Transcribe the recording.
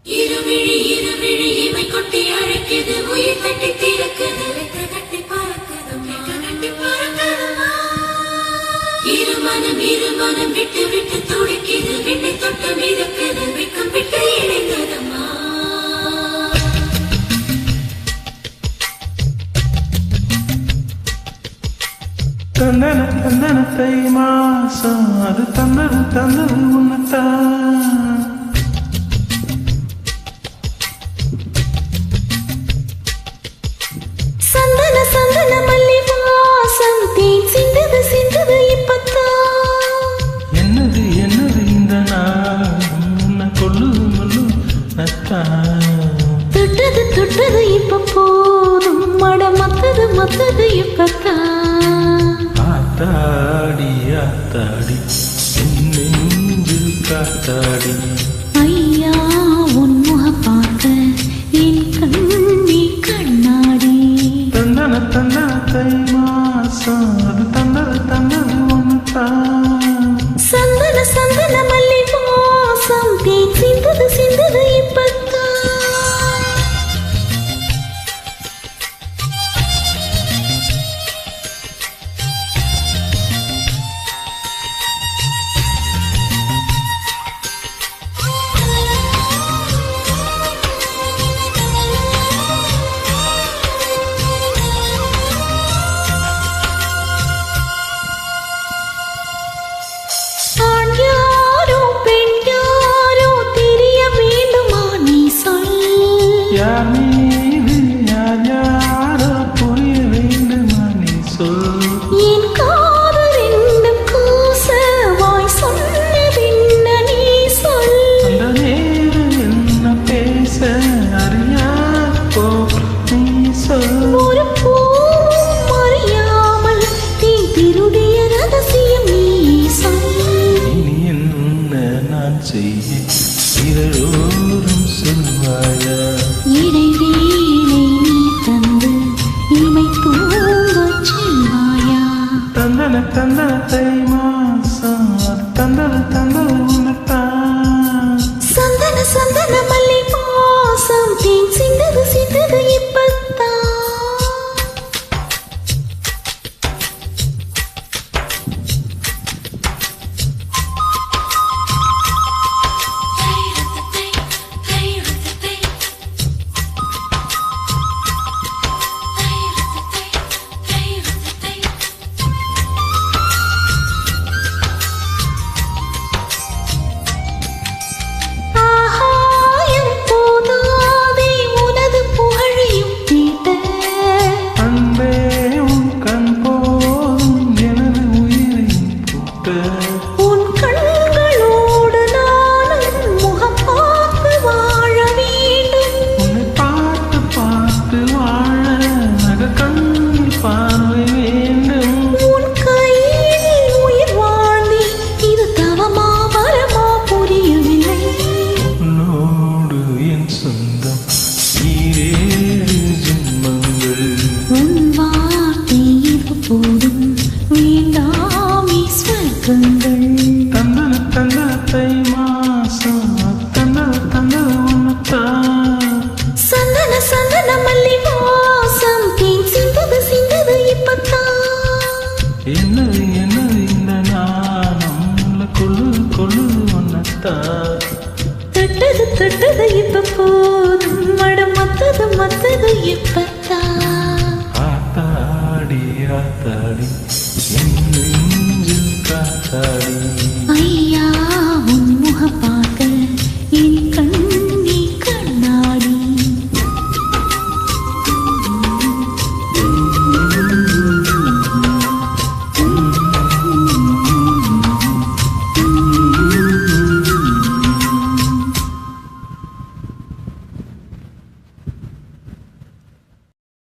இருவிழி இருவிழி இமை கொட்டி அழைக்குது, உயிர் தட்டி திறக்குது, ரெக்க கட்டி பறக்குதுமா, இருமனம் விட்டு விட்டு துடிக்குது, விண்ணை தொட்டு மிதக்குது, வெக்கம் விட்டு இணைந்ததம்மா. தந்தன தந்தன தை மாசம் அது தந்தது தந்தது உன்னத்தான். சந்தன சந்தன மல்லி வாசம் தேன் சிந்தது சிந்தது இப்பத்தான். என்னது என்னது இந்த நான் கொள்ளுது மல்லு நத்தான். தொட்டது தொட்டது இப்ப போதும், மட மத்தது மத்தது இப்பத்தான். ஆத்தாடி ஆத்தாடி நெஞ்சில் காத்தாடி, ஐயா உன் முக பார்க்க என் கண்ணி கண்ணாடி. தந்தன தந்தன தை மாசம் அது தந்தது தந்தது உன்னத்தான். சந்தன சந்தன மல்லி வாசம் தேன் சிந்தது சிந்தது இப்பத்தான். யார் மீது யார் யாரோ புரிய வேண்டுமா நீ சொல். என் காதல் ரெண்டும் கூச வாய் சொன்னதென்ன நீ சொல். அந்த நேரம் என்ன பேச அறியாப்போ நீ சொல். ஒரு பூவும் அறியாமல் நீ திருடிய ரகசியம் நீ சொல். இனி என்ன நான் செய்ய இரவோறும் சொல்வாயா. இடைவேளை நீ தந்து இமை தூங்கச் செய்வாயா. தந்தன தந்தன தை மாசம் தந்தது தந்தது உன்னத்தான். சந்தன சந்தன மல்லி வாசம் தேன் சிந்தது சிந்தது இப்பத்தான். உன் கண்களோடு நானும் முகம் பார்த்து வாழ வேண்டும். உன்னை பார்த்து பார்த்து வாழ நக கண்ணில் பார்வை வேண்டும். உன் கையில் உயிர் வாழ்ந்தி இது தவமா வரமா புரியவில்லை. உன்னோடு என் சொந்தம் ஈரேழு ஜென்மங்கள். உன் வார்த்தை இது போதும், வேண்டாமே ஸ்வர்க்கங்கள். தந்தன தந்தன தை மாசம் தந்தது தந்தது உன்னத்தான். சந்தன சந்தன மல்லி வாசம் தேன் சிந்தது சிந்தது இப்பத்தான். என்னது என்னது இந்த நானும் கொள்ளுது கொள்ளுது உன்னத்தான். தொட்டது தொட்டது இப்ப போதும், மட மத்தது மத்தது இப்பத்தான். ஆத்தாடி ஆத்தாடி என் நெஞ்சில் காத்தாடி.